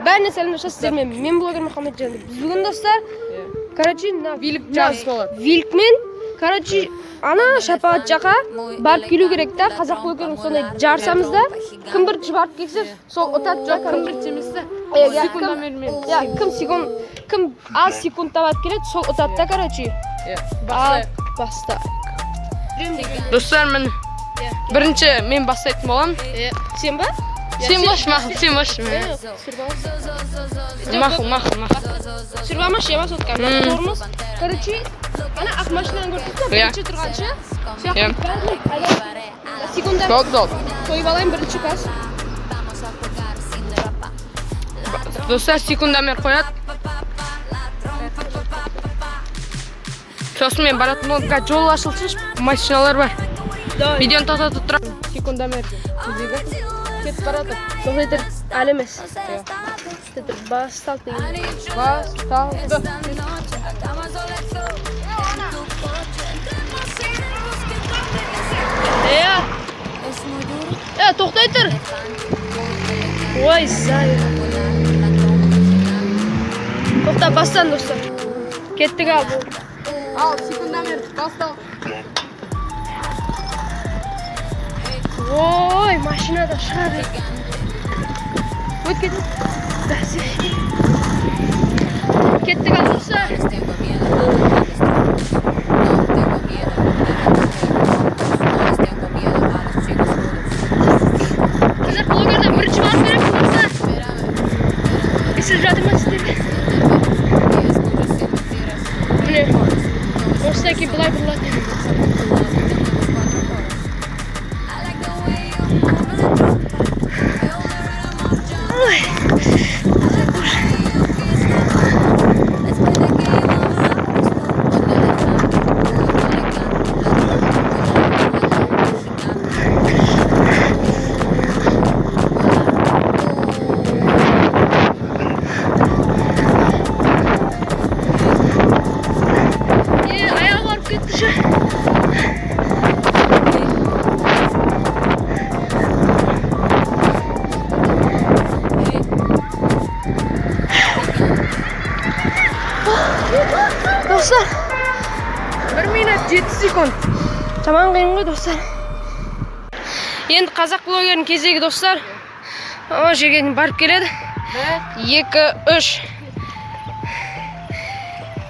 Bәріне сәлемдесіздер, мен блогер Мұхамеджан. Біз бүгін достар, короче, Вилкмен, короче, ана шапағат жаққа барып келу керек та, қазақ блогерін сондай жарысамыз да, кім бірінші барып келсе, сол ұтады жоқ, кім бірінші еместі. Кім аз секундта барып келеді, сол ұтады да, короче. Баста. Достар, бірінші мен бастайтын болам. Сен ба? Сен баш. Мақыл. Сүрбамаш ема соткан. Нормыз. Короче, ана ақ машинаны көрдік та, бірінші тұрғаншы. Сияқты бәрілік, секунда қойып алайын бірінші пас. Достар, секундамер қояды. Сосын мен баратын болым, жол ашылсын, машиналар бар. Видеоны тоқтатып тұрам. Секундамер. Кетіп барады. Тоқтайтыр әлі емес. Басталды. Тоқтай тұр. Ой, зай. Тоқта, бастан достар. Кеттік ал бұл. Ал, секундамер, бастал. Ой, машинада шығады. Өт кетті. Кеттік ал достар. Қазір блогерден бірінші барып беріп достар. Есіп жатыр ма сіздерге? Міне, осыдан кейін бұлай бұрылады. Dostlar 1 minut 7 sekund. Tamam қиын ғой достар. Енді қазақ блогерінің кезегі достар. О, жерге барып келеді. 2, 3.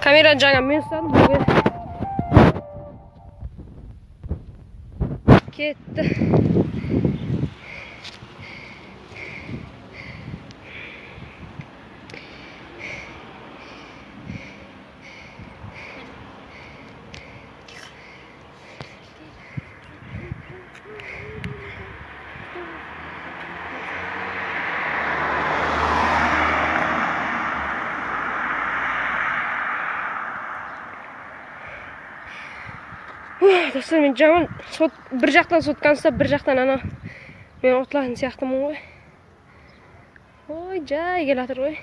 Камераны жаңа мен ұстадым. Кетті. Достар, мен жаман бір жақтан соткан ұстап, бір жақтан ана мен ұтылатын сияқтымын ғой. Ой, жай келатыр ғой.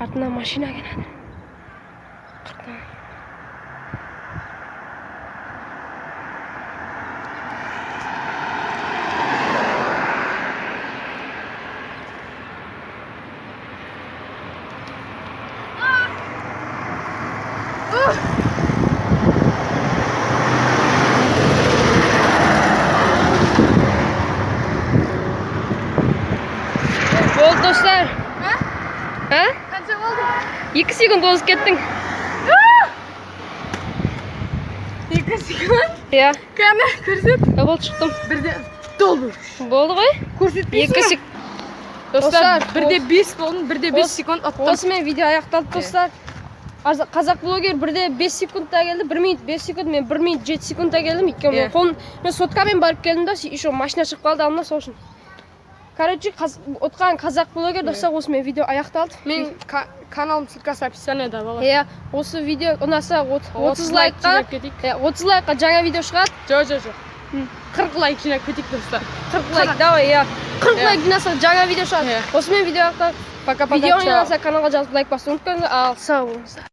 Артынан машина келатыр. Қырттан. Болды достар. Қанша болды? 2 секунд озып кеттің. 2 секунд? Иә. Қане, көрсет. Болды, шықтым. Бірде долбыр. Болды ғой? Көрсетпейсің 2 ба? секунд. Достар, бірде 5 болдың, бірде 5 секунд аттым. Осымен видео аяқталды достар. Қазақ блогер бірде 5 секундта келді, 1 минут 5 секунд, мен 1 минут 7 секундта келдім. Өйткені мен соткамен барып келдім да, еще машина шығып қалды алдымда, сол үшін. Короче, отқан қазақ блогер достар, осымен видео аяқталды. Мен каналым ссылкасы описаниеда болады. Иә, осы видео ұнаса 30 лайкқа жаңа видео шығады. Жоқ. 40 лайк жинап кетейік достар. 40 лайк, давай, иә. 40 лайк жинаса жаңа видео шығады. Осымен видео аяқталды. Пока-пока. Видео ұнаса каналға жазып лайк басуды ұмытпаңыздар. Ал сау болыңыздар.